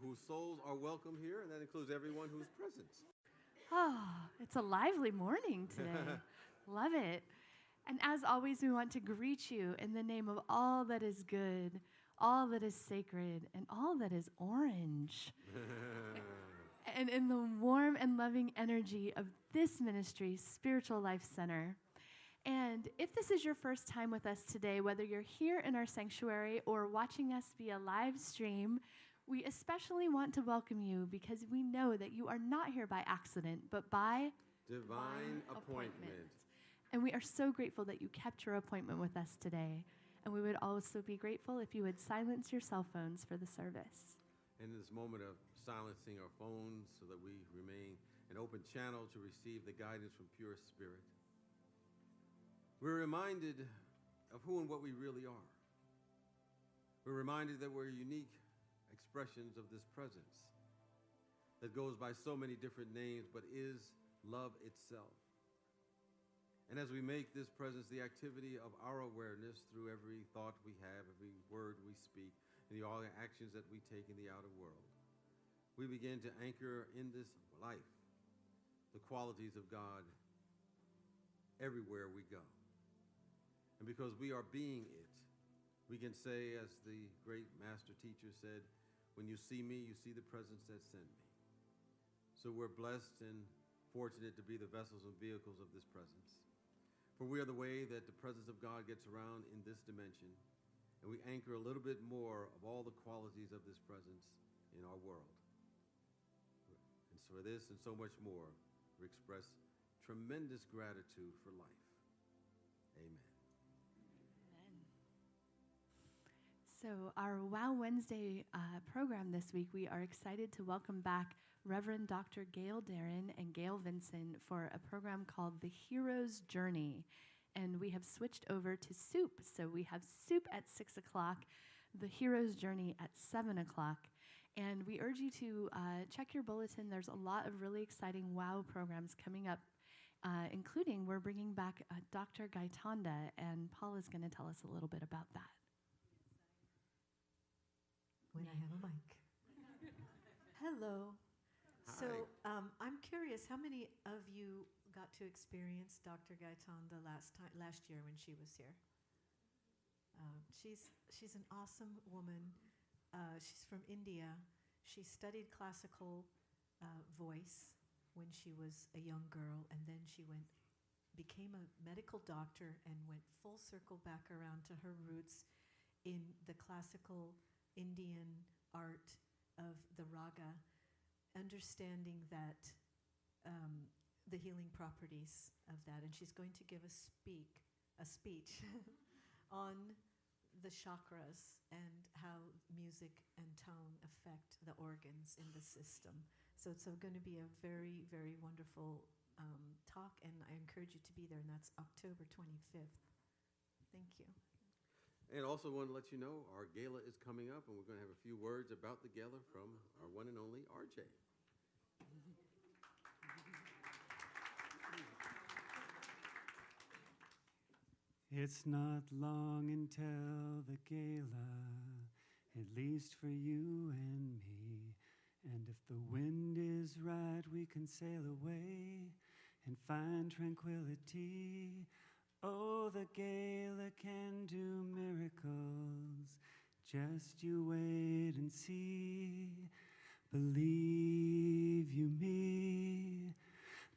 whose souls are welcome here, and that includes everyone who's present. Oh, it's a lively morning today. Love it. And as always, we want to greet you in the name of all that is good, all that is sacred, and all that is orange. And in the warm and loving energy of this ministry, Spiritual Life Center. And if this is your first time with us today, whether you're here in our sanctuary or watching us via live stream, we especially want to welcome you because we know that you are not here by accident, but by divine appointment. And we are so grateful that you kept your appointment with us today. And we would also be grateful if you would silence your cell phones for the service. In this moment of silencing our phones so that we remain an open channel to receive the guidance from pure spirit, we're reminded of who and what we really are. We're reminded that we're unique expressions of this presence that goes by so many different names, but is love itself. And as we make this presence the activity of our awareness through every thought we have, every word we speak, and all the actions that we take in the outer world, we begin to anchor in this life the qualities of God everywhere we go. And because we are being it, we can say, as the great master teacher said, when you see me, you see the presence that sent me. So we're blessed and fortunate to be the vessels and vehicles of this presence. For we are the way that the presence of God gets around in this dimension, and we anchor a little bit more of all the qualities of this presence in our world. And so for this and so much more, we express tremendous gratitude for life. Amen. So our Wow Wednesday program this week, we are excited to welcome back Reverend Dr. Gail Darren and Gail Vinson for a program called The Hero's Journey. And we have switched over to soup. So we have soup at 6 o'clock, The Hero's Journey at 7 o'clock. And we urge you to check your bulletin. There's a lot of really exciting Wow programs coming up, including we're bringing back Dr. Gaitonda, and Paul is going to tell us a little bit about that. When I have a mic. Hello. Hi. So I'm curious, how many of you got to experience Dr. Gaitonda last year when she was here? She's an awesome woman. She's from India. She studied classical voice when she was a young girl, and then she became a medical doctor and went full circle back around to her roots in the classical Indian art of the raga, understanding that the healing properties of that. And she's going to give a speech on the chakras and how music and tone affect the organs in the system. So it's going to be a very, very wonderful talk, and I encourage you to be there, and that's October 25th. Thank you. And also want to let you know our gala is coming up, and we're going to have a few words about the gala from our one and only RJ. It's not long until the gala, at least for you and me. And if the wind is right, we can sail away and find tranquility. Oh, the gala can do miracles. Just you wait and see. Believe you me.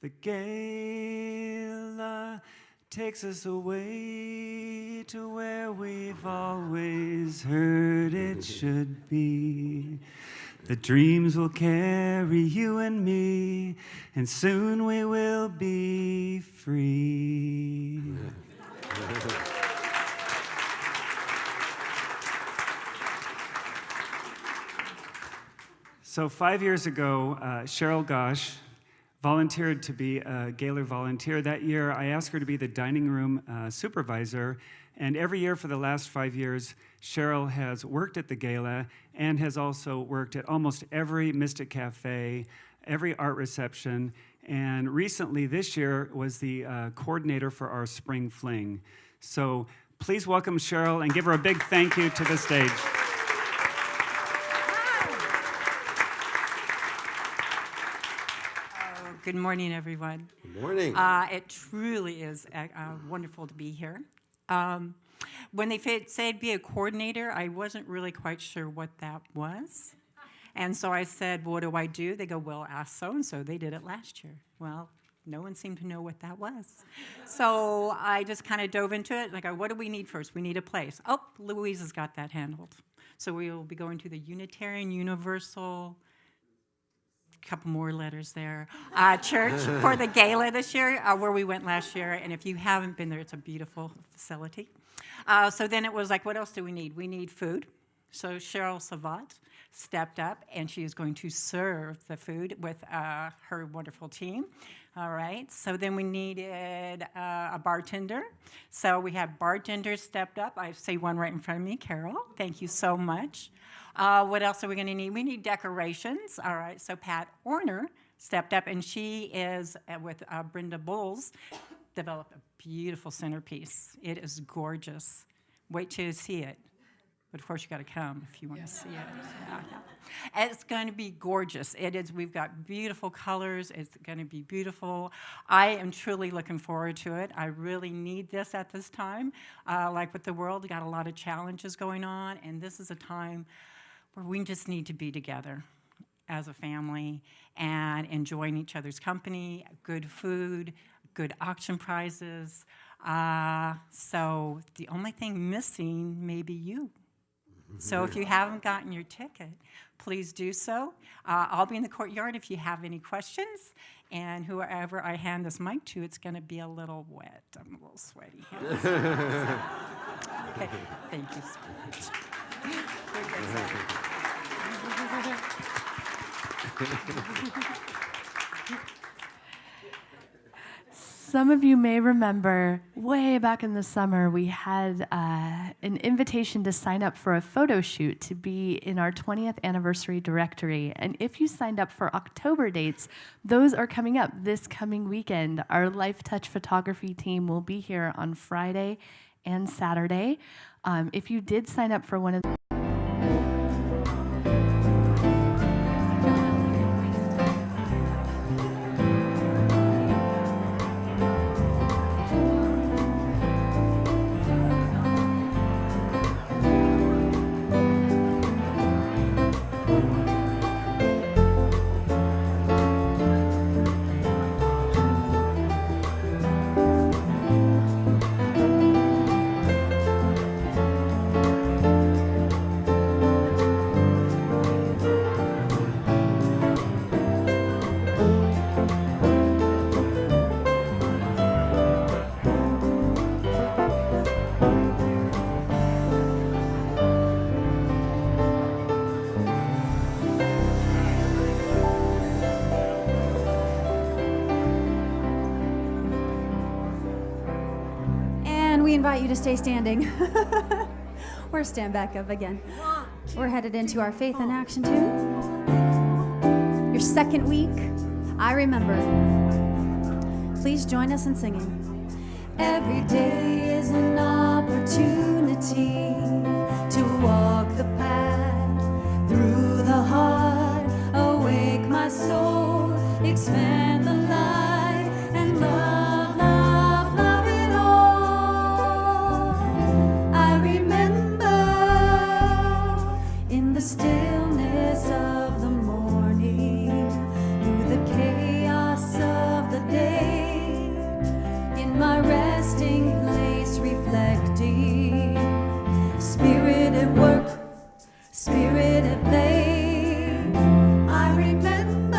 The gala takes us away to where we've always heard it should be. The dreams will carry you and me, and soon we will be free. So 5 years ago, Cheryl Gosh volunteered to be a Gaylor volunteer. That year, I asked her to be the dining room supervisor. And every year for the last 5 years, Cheryl has worked at the gala and has also worked at almost every Mystic Cafe, every art reception. And recently, this year, was the coordinator for our Spring Fling. So please welcome Cheryl and give her a big thank you to the stage. Good morning, everyone. Good morning. It truly is wonderful to be here. When they said be a coordinator, I wasn't really quite sure what that was. And so I said, what do I do? They go, well, ask so-and-so. They did it last year. Well, no one seemed to know what that was. So I just kind of dove into it. And I go, what do we need first? We need a place. Oh, Louise has got that handled. So we will be going to the Unitarian Universal, a couple more letters there, church for the gala this year, where we went last year. And if you haven't been there, it's a beautiful facility. So then it was like, what else do we need? We need food. So Cheryl Savat stepped up, and she is going to serve the food with her wonderful team. All right. So then we needed a bartender. So we had bartenders stepped up. I see one right in front of me, Carol. Thank you so much. What else are we going to need? We need decorations. All right. So Pat Orner stepped up, and she is, with Brenda Bowles, developed a beautiful centerpiece. It is gorgeous. Wait till you see it. But of course, you got to come if you want to see it. Yeah. It's going to be gorgeous. It is. We've got beautiful colors. It's going to be beautiful. I am truly looking forward to it. I really need this at this time. Like with the world, we got a lot of challenges going on, and this is a time where we just need to be together as a family and enjoying each other's company, good food, good auction prizes. So the only thing missing may be you. So if you haven't gotten your ticket, please do so. I'll be in the courtyard if you have any questions. And whoever I hand this mic to, it's going to be a little wet. I'm a little sweaty. Okay, thank you so much. Some of you may remember way back in the summer, we had an invitation to sign up for a photo shoot to be in our 20th anniversary directory. And if you signed up for October dates, those are coming up this coming weekend. Our Life Touch photography team will be here on Friday and Saturday. If you did sign up for one of invite you to stay standing or stand back up again. We're headed into our Faith in Action tune. Your second week, I remember. Please join us in singing. Every day is an opportunity to walk the path through the heart. Awake my soul, expand the light and love. The stillness of the morning, through the chaos of the day, in my resting place reflecting, Spirit at work, Spirit at play. I remember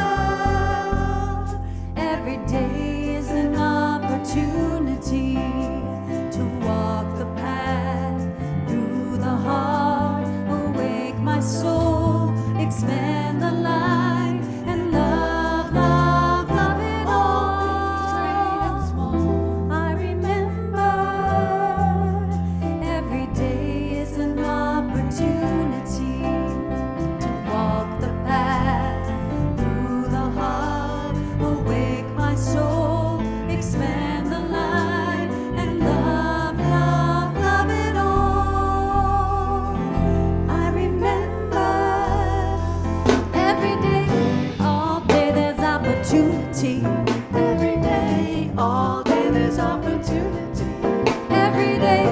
opportunity. Every day, all day, there's opportunity. Every day,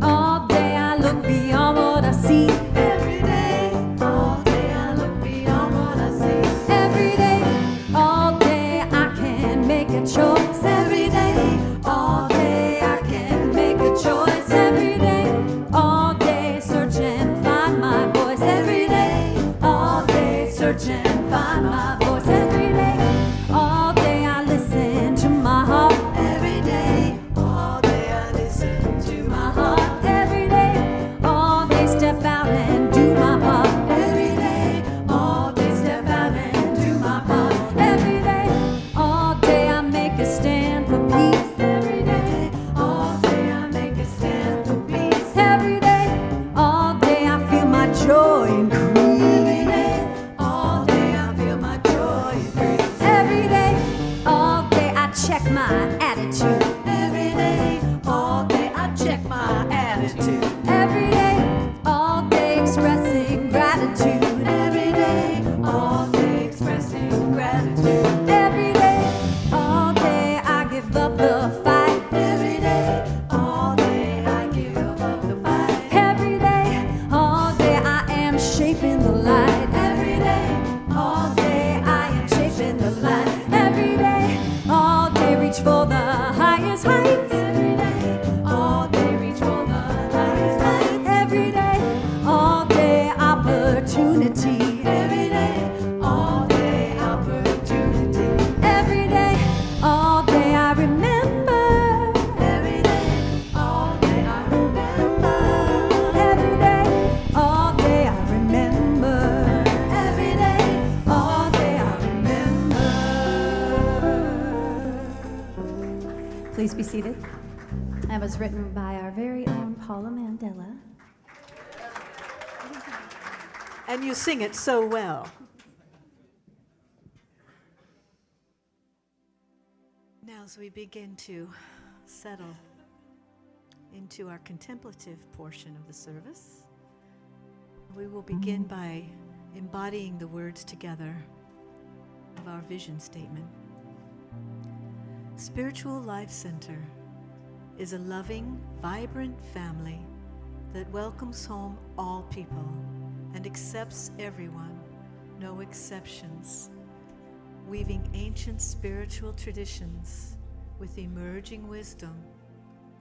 all day, I look beyond what I see. Every day, all day, I look beyond what I see. Every day, all day, I can make a choice. Every day, all day, I can make a choice. Every day, all day, search and find my voice. Every day, all day, Search and find my voice. Every day, all day, I listen to my heart. every day, all day, I listen to my heart. Every day, all day, step out and do my part. Every day, all day, step out and do my part. Every day, all day, I make a stand for peace. Every day, all day, I make a stand for peace. Every day, all day, I feel my joy increase. Every day, all day, I feel my joy increase. Every day, all day, I check my attitude. Every day, all day, I check my attitude. Every day, all day, expressing gratitude. Every day, all day, expressing gratitude. Every day, all day, I give up the fight. Every day, all day, I give up the fight. Every day, all day, I am shaping the light. Every day, all day, I am shaping the light. Every day, all day, reach for the highest heights. Every day, all day, reach for the highest heights. Every day, all day, opportunity. Every day, all day, opportunity. Every day, all day, I remember. Every day, all day, I remember. Every day, all day, I remember. Every day, all day, I remember. Please be seated. That was written by our very own Paula Mandela. And you sing it so well. Now, as we begin to settle into our contemplative portion of the service, we will begin by embodying the words together of our vision statement. Spiritual Life Center is a loving, vibrant family that welcomes home all people and accepts everyone, no exceptions, weaving ancient spiritual traditions with emerging wisdom.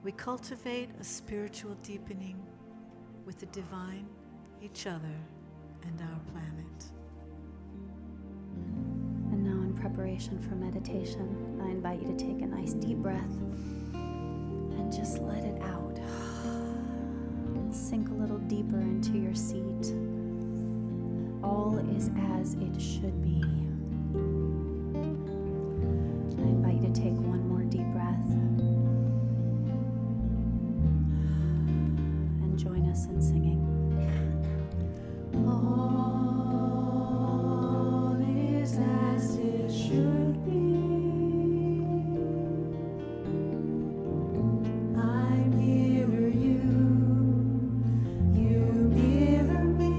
We cultivate a spiritual deepening with the divine, each other, and our planet. And now, in preparation for meditation, I invite you to take a nice deep breath and just let it out. And sink a little deeper into your seat. All is as it should be. I invite you to take one more deep breath and join us in singing. All is as it should be. I mirror you, you mirror me.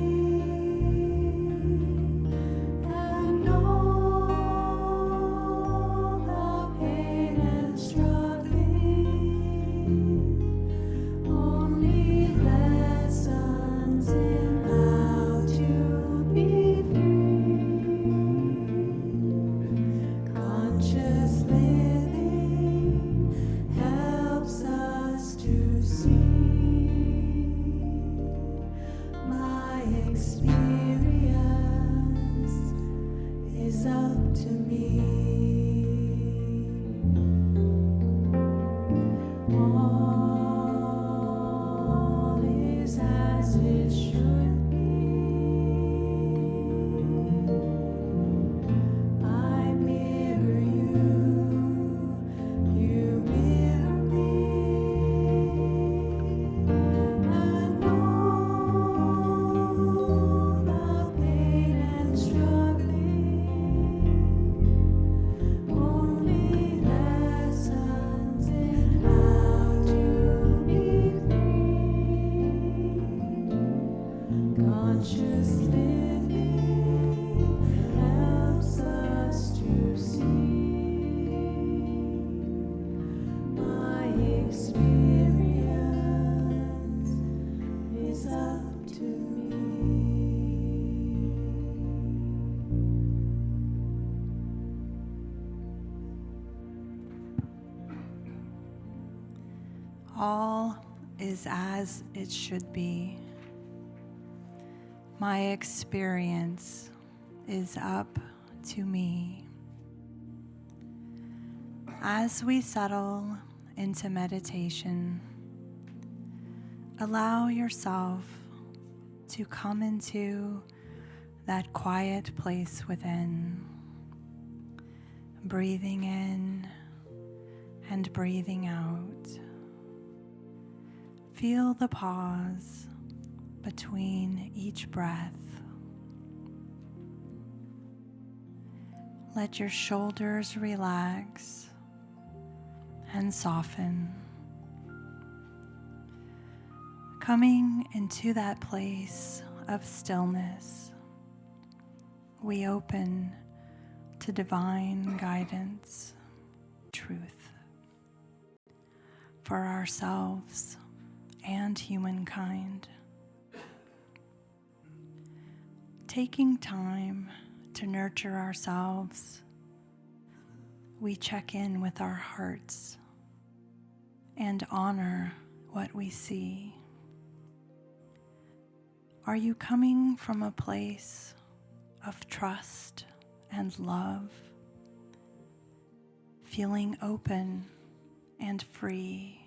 All is as it should be. My experience is up to me. As we settle into meditation, allow yourself to come into that quiet place within, breathing in and breathing out. Feel the pause between each breath. Let your shoulders relax and soften. Coming into that place of stillness, we open to divine guidance, truth for ourselves and humankind. Taking time to nurture ourselves, we check in with our hearts and honor what we see. Are you coming from a place of trust and love, feeling open and free,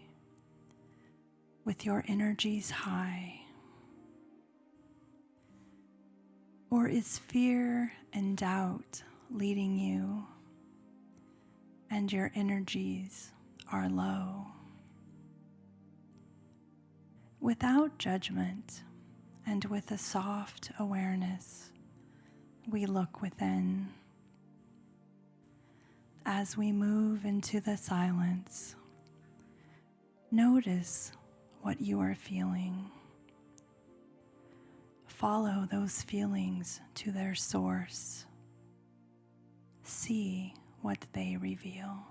with your energies high? Or is fear and doubt leading you and your energies are low? Without judgment and with a soft awareness, we look within. As we move into the silence, notice what you are feeling. Follow those feelings to their source. See what they reveal.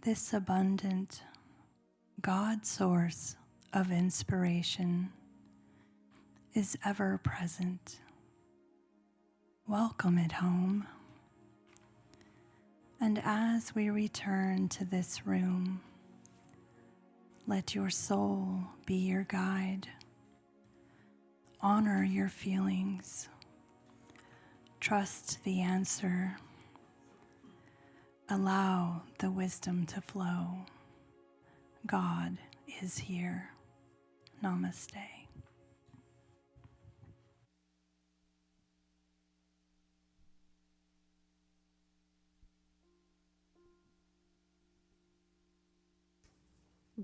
This abundant God source of inspiration is ever present. Welcome it home. And as we return to this room, let your soul be your guide. Honor your feelings. Trust the answer. Allow the wisdom to flow. God is here. Namaste.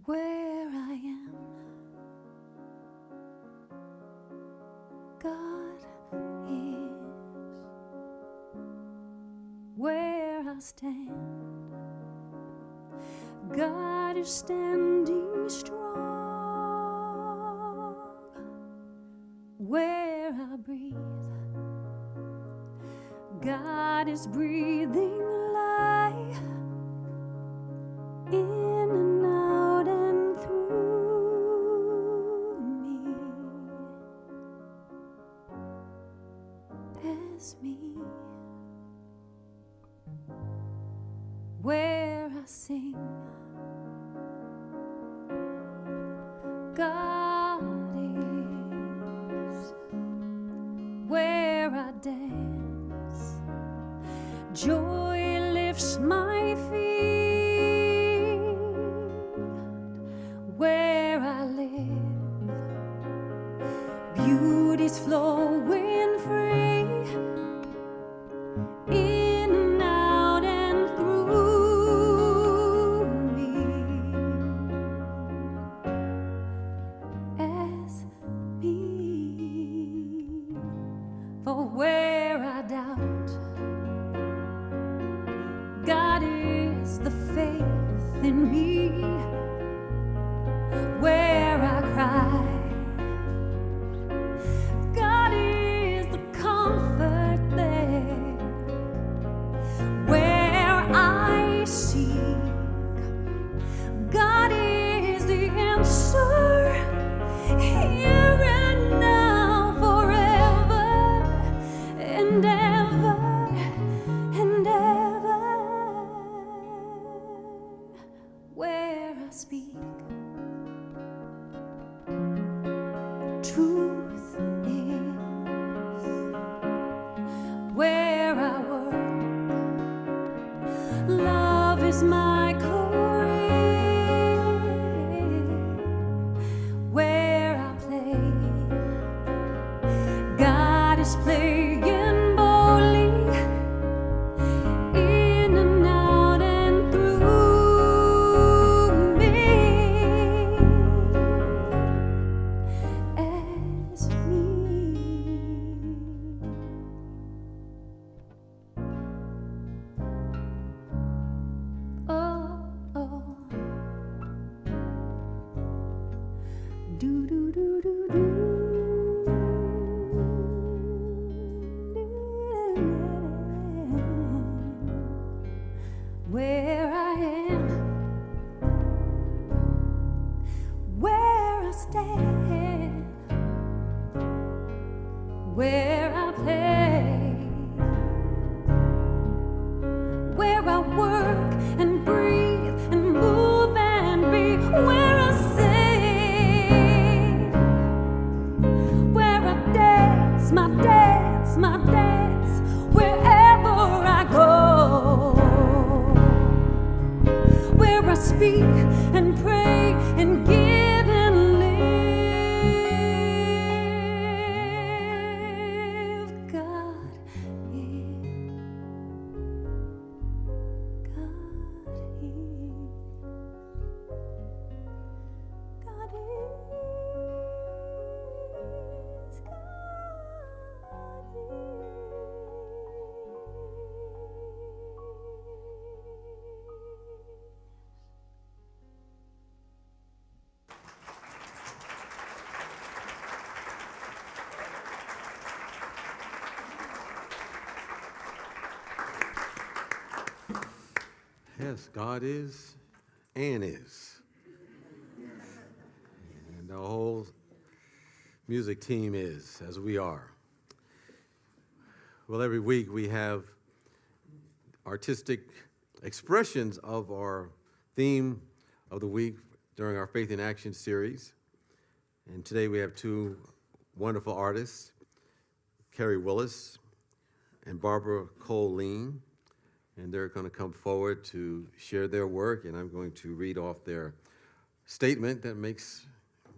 Where I am, God is. Where I stand, God is standing strong. Where I breathe, God is breathing life in and out and through me. That's me. Where I sing, God is. Where I dance, joy lifts my feet. Where I live, beauty's flowing free. or where I doubt. God is the faith in me. Where I cry, God is the comfort there. Where I seek, God is the answer. Here and now, forever and ever and ever. Where I speak, truth is. Where I work, love is my career. Where I play, God is playing boldly, in and out and through me. As me. Oh, oh. Do do do do do. Where I am, where I stand, where I play, where I work and breathe and move and be, where I sing, where I dance, my dance, my dance, wherever I go, where I speak and pray and give and live. God is, God is, God is, God Yes, God is and is. And the whole music team is, as we are. Well, every week we have artistic expressions of our theme of the week during our Faith in Action series. And today we have two wonderful artists, Carrie Willis and Barbara Colleen. And they're going to come forward to share their work, and I'm going to read off their statement that makes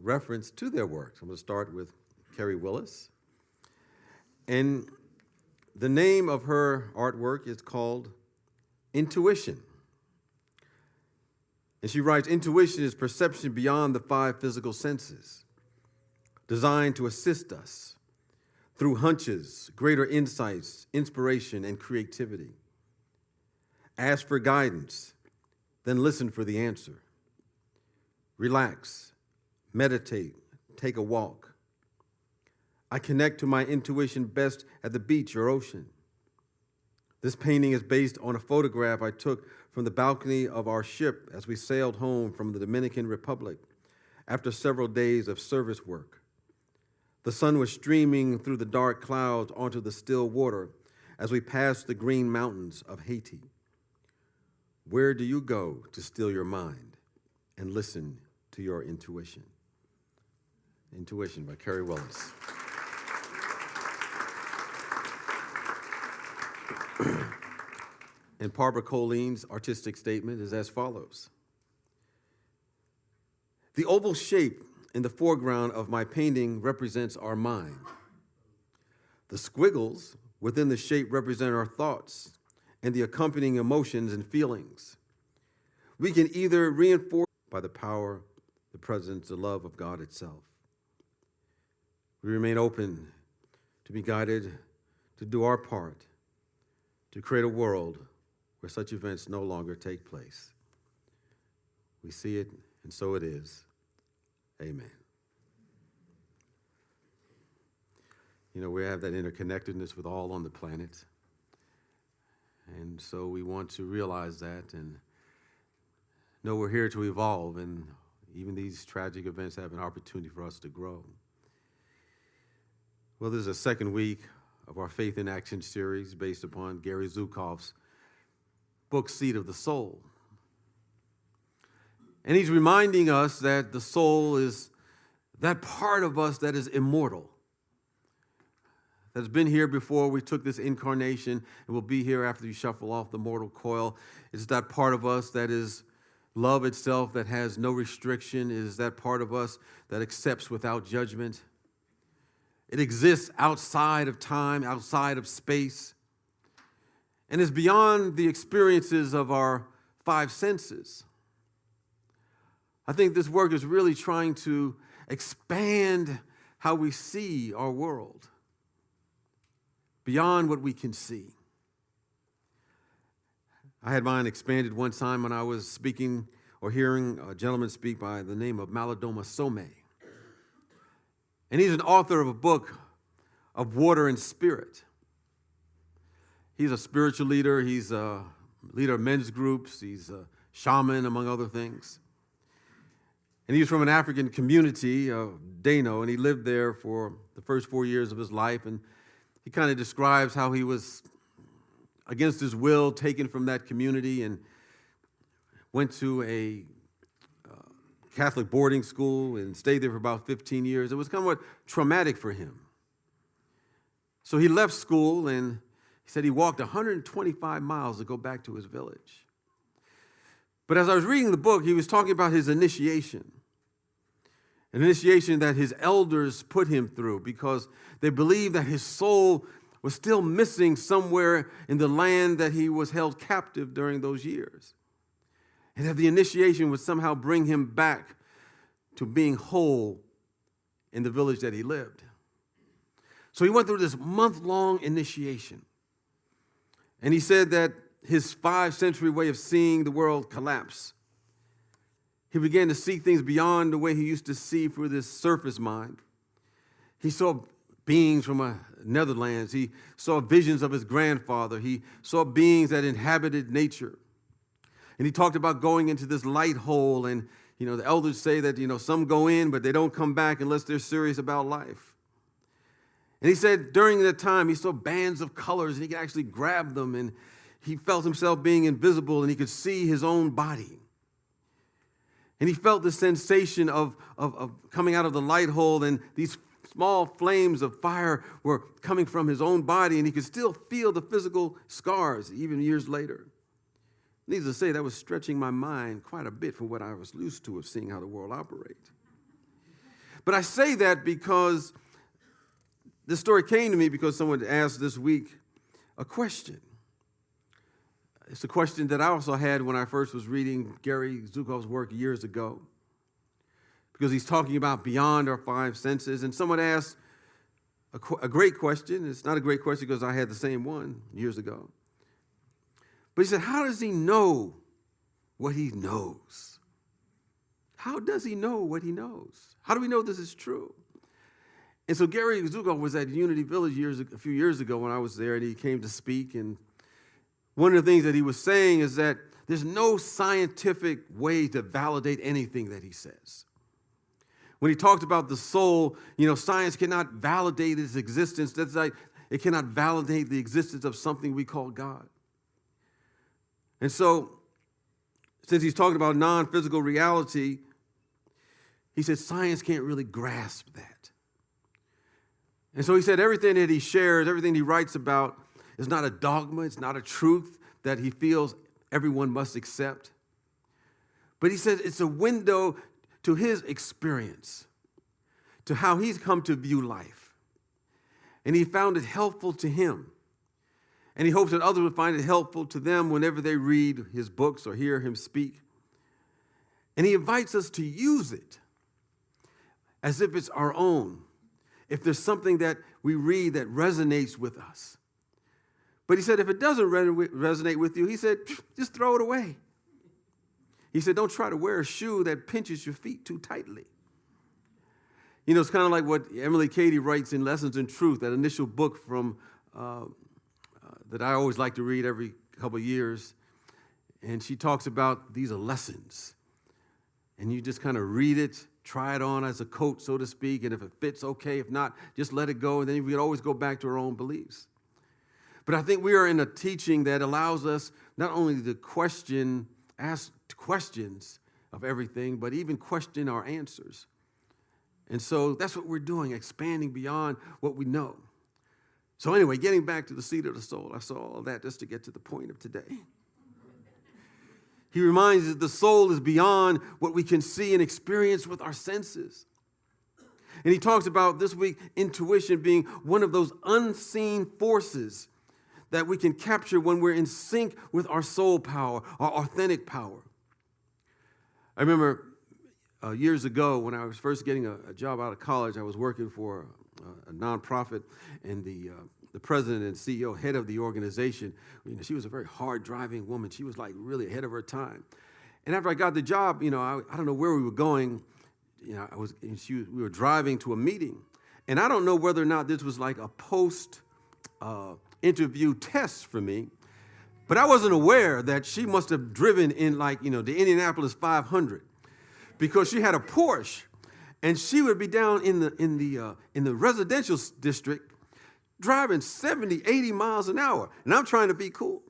reference to their work. So I'm going to start with Carrie Willis. And the name of her artwork is called Intuition. And she writes, intuition is perception beyond the five physical senses, designed to assist us through hunches, greater insights, inspiration, and creativity. Ask for guidance, then listen for the answer. Relax, meditate, take a walk. I connect to my intuition best at the beach or ocean. This painting is based on a photograph I took from the balcony of our ship as we sailed home from the Dominican Republic after several days of service work. The sun was streaming through the dark clouds onto the still water as we passed the green mountains of Haiti. Where do you go to still your mind and listen to your intuition? Intuition by Carrie Willis. And Barbara Colleen's artistic statement is as follows. The oval shape in the foreground of my painting represents our mind. The squiggles within the shape represent our thoughts and the accompanying emotions and feelings. We can either reinforce by the power, the presence, the love of God itself. We remain open to be guided to do our part to create a world where such events no longer take place. We see it, and so it is. Amen. You know, we have that interconnectedness with all on the planet. And so we want to realize that and know we're here to evolve, and even these tragic events have an opportunity for us to grow. Well, this is the second week of our Faith in Action series based upon Gary Zukav's book, Seed of the Soul. And he's reminding us that the soul is that part of us that is immortal, that's been here before we took this incarnation and will be here after you shuffle off the mortal coil. It's that part of us that is love itself, that has no restriction. It is that part of us that accepts without judgment. It exists outside of time, outside of space, and is beyond the experiences of our five senses. I think this work is really trying to expand how we see our world, beyond what we can see. I had mine expanded one time when I was speaking or hearing a gentleman speak by the name of Malidoma Some. And he's an author of a book of water and spirit. He's a spiritual leader. He's a leader of men's groups. He's a shaman, among other things. And he was from an African community of Dano, and he lived there for the first 4 years of his life. And he kind of describes how he was, against his will, taken from that community and went to a Catholic boarding school and stayed there for about 15 years. It was somewhat traumatic for him. So he left school, and he said he walked 125 miles to go back to his village. But as I was reading the book, he was talking about his initiation, an initiation that his elders put him through because they believed that his soul was still missing somewhere in the land that he was held captive during those years. And that the initiation would somehow bring him back to being whole in the village that he lived. So he went through this month-long initiation. And he said that his 5-century way of seeing the world collapsed. He began to see things beyond the way he used to see through this surface mind. He saw beings from Netherlands. He saw visions of his grandfather. He saw beings that inhabited nature. And he talked about going into this light hole. And, the elders say that, some go in, but they don't come back unless they're serious about life. And he said during that time, he saw bands of colors, and he could actually grab them. And he felt himself being invisible, and he could see his own body. And he felt the sensation of coming out of the light hole, and these small flames of fire were coming from his own body, and he could still feel the physical scars even years later. Needless to say, that was stretching my mind quite a bit from what I was used to of seeing how the world operates. But I say that because this story came to me because someone asked this week a question. It's a question that I also had when I first was reading Gary Zukav's work years ago, because he's talking about beyond our five senses. And someone asked a great question. It's not a great question because I had the same one years ago. But he said, how does he know what he knows? How does he know what he knows? How do we know this is true? And so Gary Zukav was at Unity Village a few years ago when I was there, and he came to speak. And one of the things that he was saying is that there's no scientific way to validate anything that he says. When he talked about the soul, science cannot validate its existence. That's like it cannot validate the existence of something we call God. And so, since he's talking about non-physical reality, he said science can't really grasp that. And so he said everything that he shares, everything he writes about is not a dogma, it's not a truth that he feels everyone must accept. But he says it's a window to his experience, to how he's come to view life. And he found it helpful to him. And he hopes that others will find it helpful to them whenever they read his books or hear him speak. And he invites us to use it as if it's our own. If there's something that we read that resonates with us, But he said, if it doesn't resonate with you, he said, just throw it away. He said, don't try to wear a shoe that pinches your feet too tightly. You know, it's kind of like what Emily Cady writes in Lessons in Truth, that initial book from that I always like to read every couple of years. And she talks about these are lessons. And you just kind of read it, try it on as a coat, so to speak, and if it fits, okay. If not, just let it go, and then we can always go back to our own beliefs. But I think we are in a teaching that allows us not only to ask questions of everything, but even question our answers. And so that's what we're doing, expanding beyond what we know. So anyway, getting back to the seed of the soul, I saw all of that just to get to the point of today. He reminds us that the soul is beyond what we can see and experience with our senses. And he talks about this week intuition being one of those unseen forces that we can capture when we're in sync with our soul power, our authentic power. I remember years ago when I was first getting a job out of college, I was working for a nonprofit, and the president and CEO, head of the organization, you know, she was a very hard-driving woman. She was like really ahead of her time. And after I got the job, you know, I don't know where we were going. You know, we were driving to a meeting, and I don't know whether or not this was like a post interview test for me, but I wasn't aware that she must have driven in like, you know, the Indianapolis 500, because she had a Porsche, and she would be down in the residential district driving 70, 80 miles an hour, and I'm trying to be cool.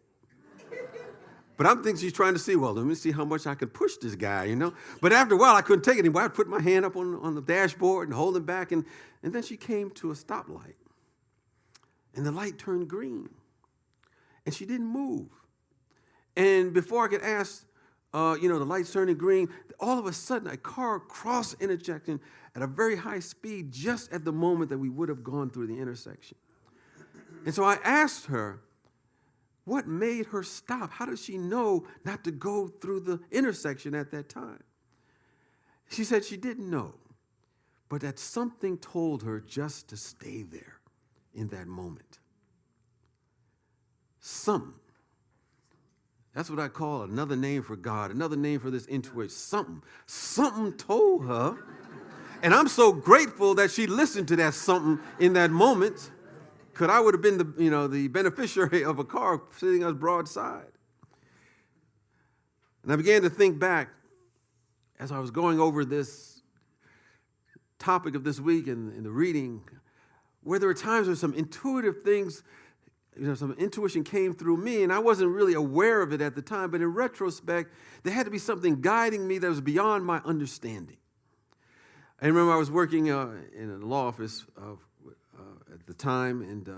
But I'm thinking she's trying to see, well, let me see how much I can push this guy, you know. But after a while, I couldn't take it anymore. I'd put my hand up on the dashboard and hold him back, and then she came to a stoplight. And the light turned green, and she didn't move. And before I could ask, the light's turning green, all of a sudden a car cross-interjecting at a very high speed just at the moment that we would have gone through the intersection. And so I asked her, what made her stop? How did she know not to go through the intersection at that time? She said she didn't know, but that something told her just to stay there in that moment. Something. That's what I call another name for God, another name for this intuition. Something told her. And I'm so grateful that she listened to that something in that moment, because I would have been the beneficiary of a car sitting us broadside. And I began to think back as I was going over this topic of this week in the reading, where there were times where some intuitive things, some intuition came through me, and I wasn't really aware of it at the time, but in retrospect, there had to be something guiding me that was beyond my understanding. I remember I was working in a law office at the time, and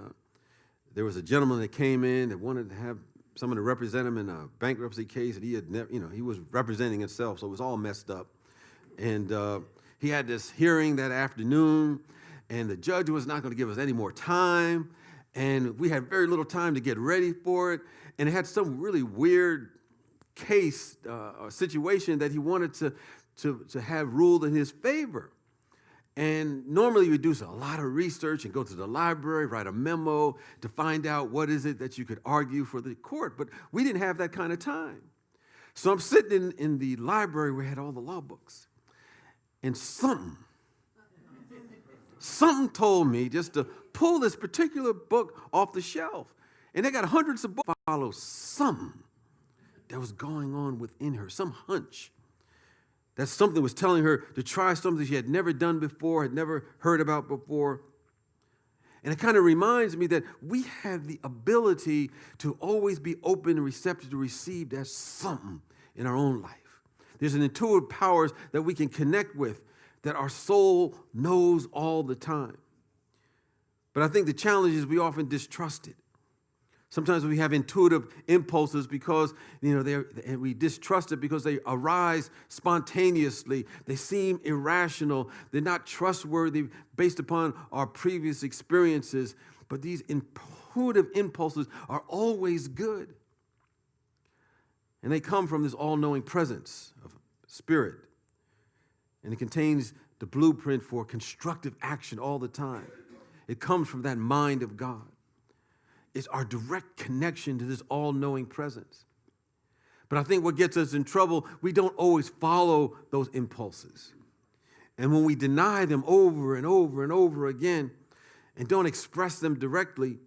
there was a gentleman that came in that wanted to have someone to represent him in a bankruptcy case, and he had never, he was representing himself, so it was all messed up. And he had this hearing that afternoon, and the judge was not going to give us any more time, and we had very little time to get ready for it, and it had some really weird case or situation that he wanted to have ruled in his favor. And normally we do a lot of research and go to the library, write a memo to find out what is it that you could argue for the court, but we didn't have that kind of time. So I'm sitting in the library where we had all the law books, and something told me just to pull this particular book off the shelf. And they got hundreds of books. Follow something that was going on within her, some hunch. That something was telling her to try something she had never done before, had never heard about before. And it kind of reminds me that we have the ability to always be open and receptive to receive that something in our own life. There's an intuitive powers that we can connect with, that our soul knows all the time. But I think the challenge is we often distrust it. Sometimes we have intuitive impulses because, and we distrust it because they arise spontaneously. They seem irrational. They're not trustworthy based upon our previous experiences. But these intuitive impulses are always good. And they come from this all-knowing presence of spirit. And it contains the blueprint for constructive action all the time. It comes from that mind of God. is our direct connection to this all-knowing presence. But I think what gets us in trouble, we don't always follow those impulses. And when we deny them over and over and over again and don't express them directly,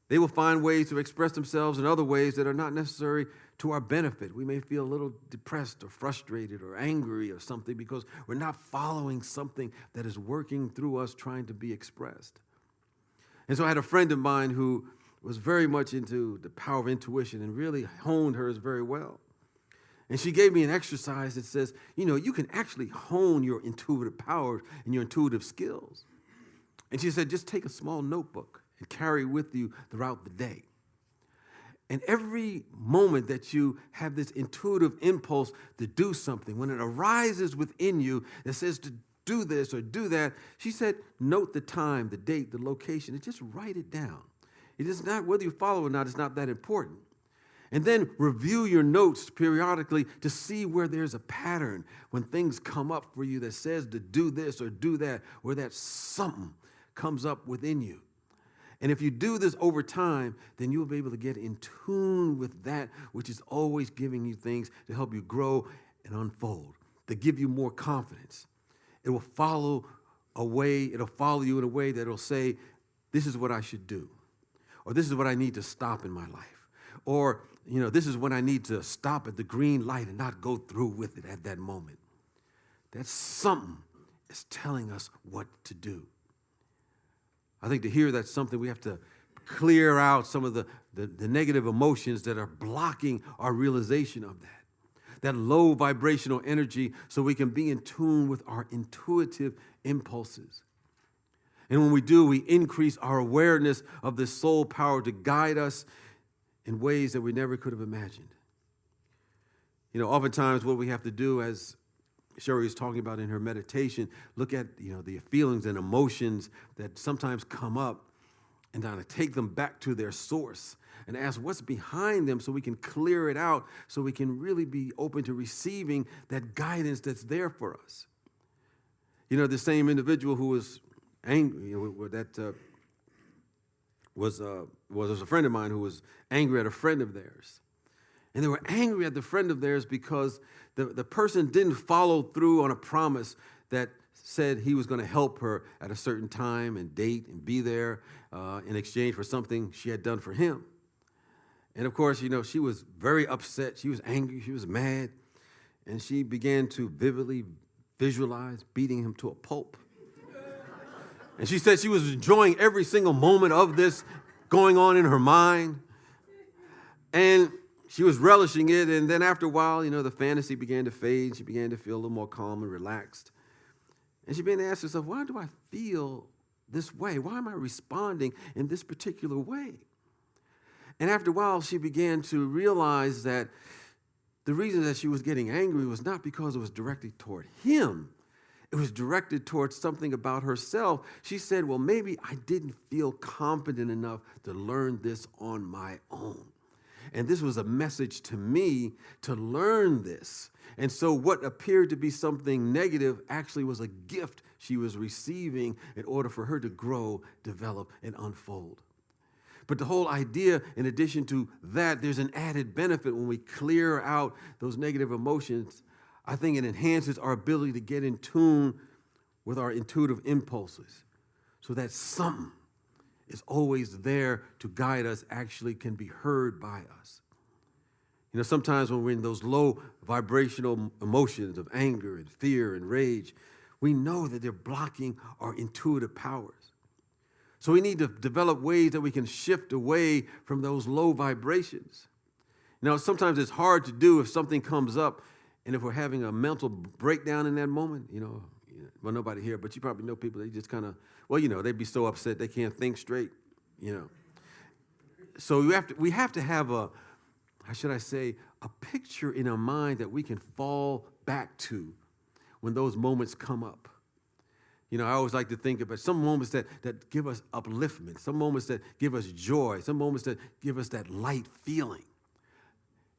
they will find ways to express themselves in other ways that are not necessary to our benefit. We may feel a little depressed or frustrated or angry or something because we're not following something that is working through us trying to be expressed. And so I had a friend of mine who was very much into the power of intuition and really honed hers very well. And she gave me an exercise that says, you can actually hone your intuitive powers and your intuitive skills. And she said, just take a small notebook and carry it with you throughout the day. And every moment that you have this intuitive impulse to do something, when it arises within you that says to do this or do that, she said, note the time, the date, the location, and just write it down. It is not, whether you follow or not, it's not that important. And then review your notes periodically to see where there's a pattern when things come up for you that says to do this or do that, or that something comes up within you. And if you do this over time, then you'll be able to get in tune with that which is always giving you things to help you grow and unfold, to give you more confidence. It will follow it'll follow you in a way that will say, this is what I should do. Or this is what I need to stop in my life. Or, this is when I need to stop at the green light and not go through with it at that moment. That something is telling us what to do. I think to hear that's something we have to clear out some of the negative emotions that are blocking our realization of that low vibrational energy, so we can be in tune with our intuitive impulses. And when we do, we increase our awareness of this soul power to guide us in ways that we never could have imagined. Oftentimes what we have to do, as Sherry is talking about in her meditation, look at, the feelings and emotions that sometimes come up and kind of take them back to their source and ask what's behind them so we can clear it out, so we can really be open to receiving that guidance that's there for us. The same individual who was angry, was a friend of mine who was angry at a friend of theirs. And they were angry at the friend of theirs because the person didn't follow through on a promise that said he was going to help her at a certain time and date and be there in exchange for something she had done for him. And of course, she was very upset. She was angry. She was mad. And she began to vividly visualize beating him to a pulp. And she said she was enjoying every single moment of this going on in her mind. And she was relishing it. And then after a while, the fantasy began to fade. She began to feel a little more calm and relaxed. And she began to ask herself, why do I feel this way? Why am I responding in this particular way? And after a while, she began to realize that the reason that she was getting angry was not because it was directed toward him. It was directed towards something about herself. She said, well, maybe I didn't feel confident enough to learn this on my own. And this was a message to me to learn this. And so what appeared to be something negative actually was a gift she was receiving in order for her to grow, develop, and unfold. But the whole idea, in addition to that, there's an added benefit when we clear out those negative emotions. I think it enhances our ability to get in tune with our intuitive impulses, so that something is always there to guide us, actually can be heard by us. Sometimes when we're in those low vibrational emotions of anger and fear and rage, we know that they're blocking our intuitive powers. So we need to develop ways that we can shift away from those low vibrations. Sometimes it's hard to do if something comes up, and if we're having a mental breakdown in that moment, well, nobody here, but you probably know people, they just kind of, they'd be so upset they can't think straight, So we have to have a picture in our mind that we can fall back to when those moments come up. I always like to think about some moments that give us upliftment, some moments that give us joy, some moments that give us that light feeling.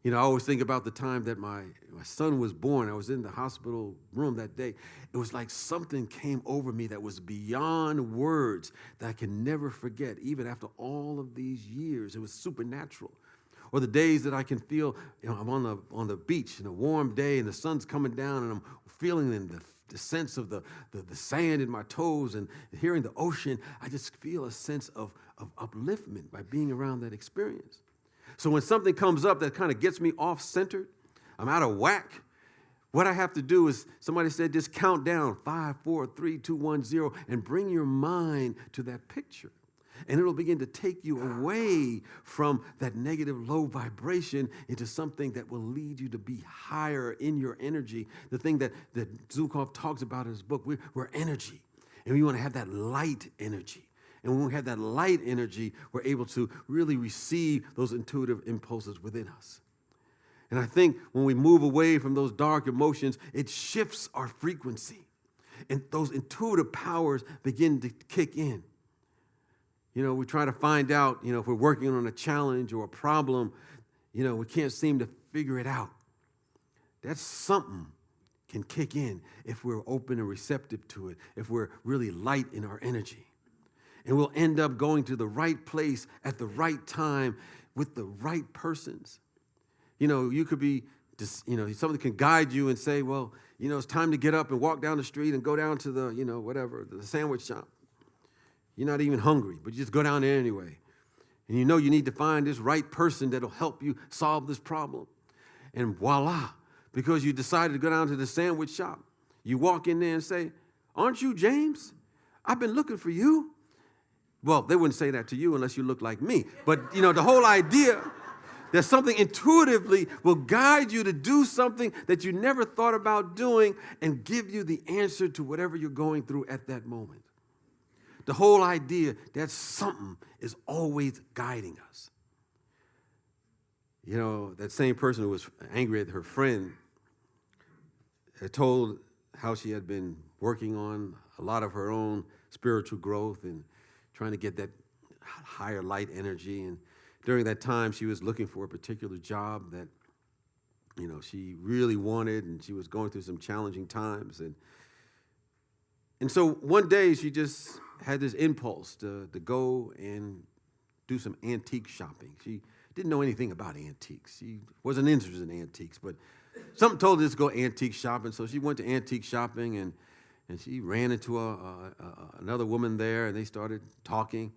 I always think about the time that my son was born. I was in the hospital room that day. It was like something came over me that was beyond words that I can never forget, even after all of these years. It was supernatural. Or the days that I can feel, I'm on the beach in a warm day and the sun's coming down and I'm feeling the sense of the sand in my toes and hearing the ocean. I just feel a sense of upliftment by being around that experience. So when something comes up that kind of gets me off-centered, I'm out of whack, what I have to do is, somebody said, just count down 5, 4, 3, 2, 1, 0, and bring your mind to that picture. And it'll begin to take you away from that negative low vibration into something that will lead you to be higher in your energy. The thing that Zukov talks about in his book, we're energy. And we want to have that light energy. And when we have that light energy, we're able to really receive those intuitive impulses within us. And I think when we move away from those dark emotions, it shifts our frequency. And those intuitive powers begin to kick in. We try to find out, if we're working on a challenge or a problem, we can't seem to figure it out. That's something can kick in if we're open and receptive to it, if we're really light in our energy. And we'll end up going to the right place at the right time with the right persons. You could be, somebody can guide you and say, well, it's time to get up and walk down the street and go down to the, the sandwich shop. You're not even hungry, but you just go down there anyway. And you need to find this right person that'll help you solve this problem. And voila, because you decided to go down to the sandwich shop, you walk in there and say, aren't you James? I've been looking for you. Well, they wouldn't say that to you unless you look like me. But, the whole idea that something intuitively will guide you to do something that you never thought about doing and give you the answer to whatever you're going through at that moment. The whole idea that something is always guiding us. That same person who was angry at her friend had told how she had been working on a lot of her own spiritual growth and trying to get that higher light energy. And during that time, she was looking for a particular job that, she really wanted, and she was going through some challenging times. And so one day, she just had this impulse to go and do some antique shopping. She didn't know anything about antiques. She wasn't interested in antiques, but something told her to go antique shopping. So she went to antique shopping, and she ran into another woman there, and they started talking.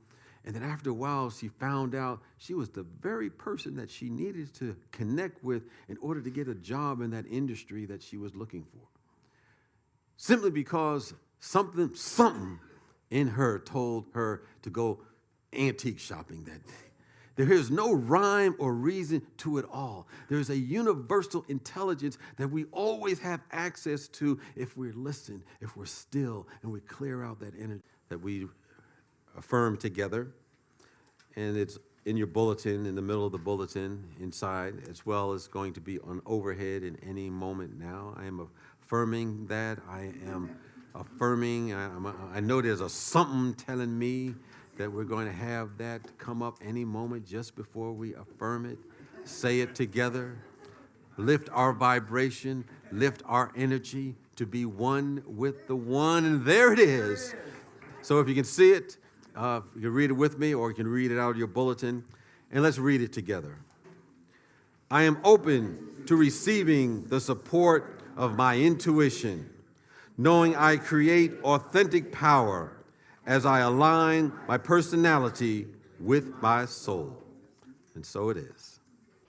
And then after a while, she found out she was the very person that she needed to connect with in order to get a job in that industry that she was looking for. Simply because something in her told her to go antique shopping that day. There is no rhyme or reason to it all. There's a universal intelligence that we always have access to if we listen, if we're still, and we clear out that energy that we affirm together. And it's in your bulletin, in the middle of the bulletin, inside, as well as going to be on overhead in any moment now. I am affirming that. I am affirming. I know there's a something telling me that we're going to have that come up any moment just before we affirm it. Say it together. Lift our vibration. Lift our energy to be one with the one. And there it is. So if you can see it, you can read it with me, or you can read it out of your bulletin. And let's read it together. I am open to receiving the support of my intuition, knowing I create authentic power as I align my personality with my soul. And so it is.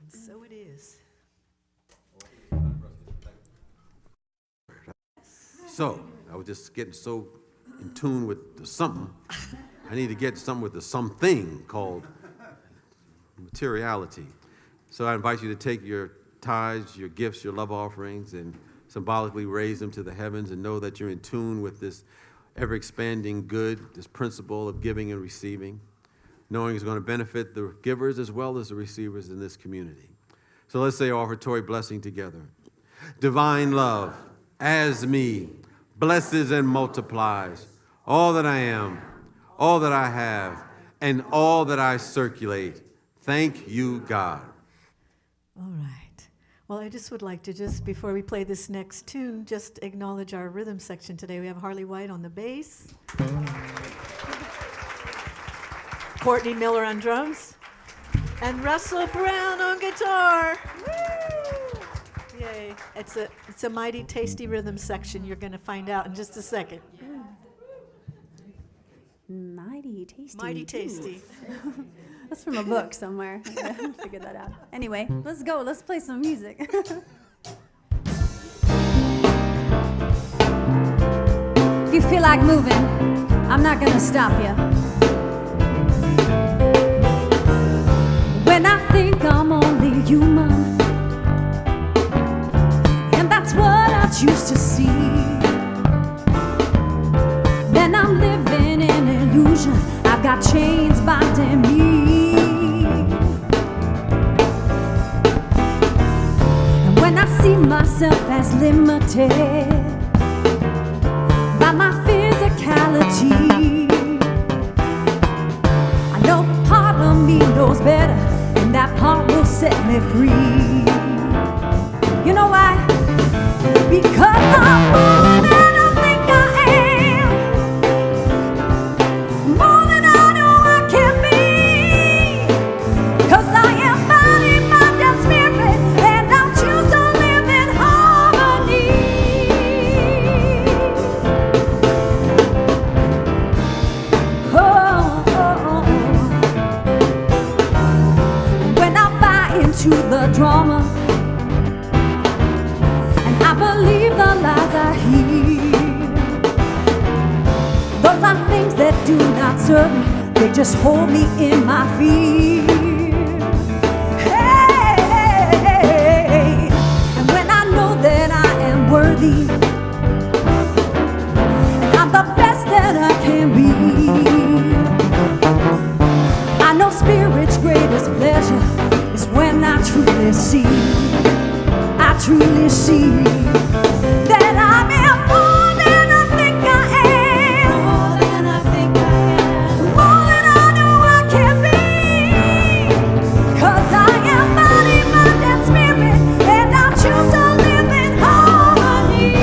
And so it is. So, I was just getting so in tune with the something. I need to get something with the something called materiality. So I invite you to take your tithes, your gifts, your love offerings, and symbolically raise them to the heavens and know that you're in tune with this ever-expanding good, this principle of giving and receiving, knowing it's going to benefit the givers as well as the receivers in this community. So let's say offertory blessing together. Divine love, as me, blesses and multiplies all that I am, all that I have, and all that I circulate. Thank you, God. All right. Well, I just would like to before we play this next tune, just acknowledge our rhythm section today. We have Harley White on the bass, Courtney Miller on drums, and Russell Brown on guitar. Woo! Yay. It's a mighty tasty rhythm section. You're going to find out in just a second. Mighty tasty. Mighty tasty. That's from a book somewhere. I figured that out. Anyway, let's go. Let's play some music. If you feel like moving, I'm not gonna stop you. When I think I'm only human, and that's what I choose to see, then I'm living in illusion. I've got chains binding me. And when I see myself as limited by my physicality, I know part of me knows better, and that part will set me free. You know why? Because I'm more than I think I am, more than I know I can be. 'Cause I am body, mind, and spirit, and I choose to live in harmony. And when I buy into the drama, I believe the lies I hear, those are things that do not serve me. They just hold me in my fear. Hey, and when I know that I am worthy, and I'm the best that I can be, I know spirit's greatest pleasure is when I truly see, I truly see that I'm more than I think I am, more than I think I am, more than I know I can be. 'Cause I am body, mind, and spirit, and I choose to live in harmony.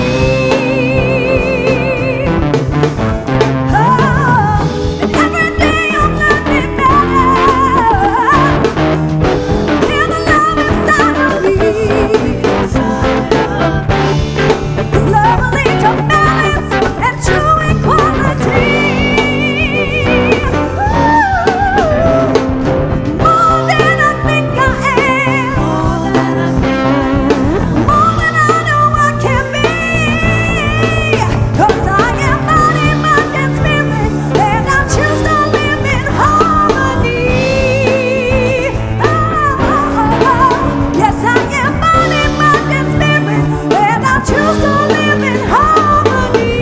Oh, and every day I'm learning better. Feel the love inside of me. Cause love will lead to balance and true equality. More than I think I am, more than I know I can be. 'Cause I am body, mind, and spirit, and I choose to live in harmony. Yes, I am body, mind, and spirit, and I choose to live in harmony.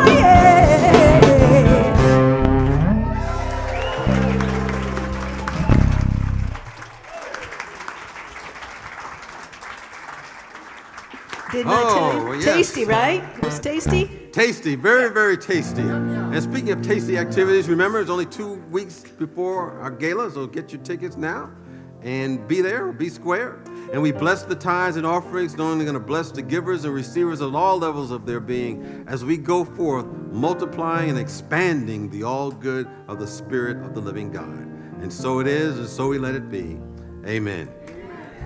Yeah. Didn't I tell you? Oh, yes. Tasty, right? It was tasty? Tasty, very, very tasty. And speaking of tasty activities, remember it's only 2 weeks before our gala, so get your tickets now and be there, be square. And we bless the tithes and offerings, knowing they're going to bless the givers and receivers at all levels of their being as we go forth, multiplying and expanding the all good of the Spirit of the living God. And so it is, and so we let it be. Amen.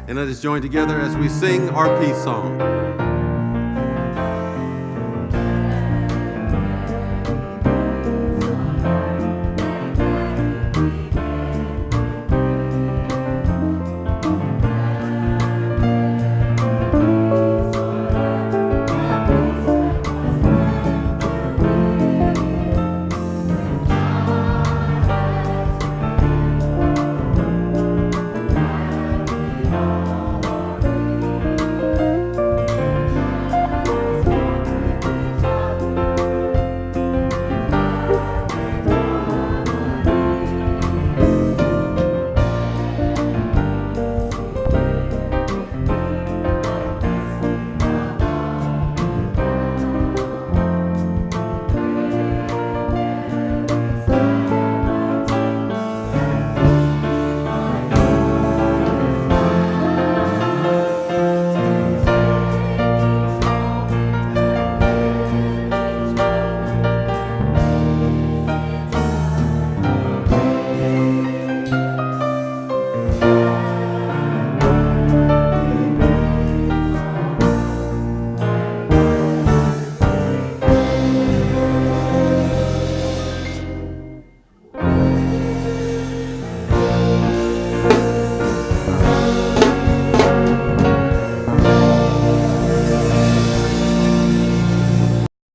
And let us join together as we sing our peace song.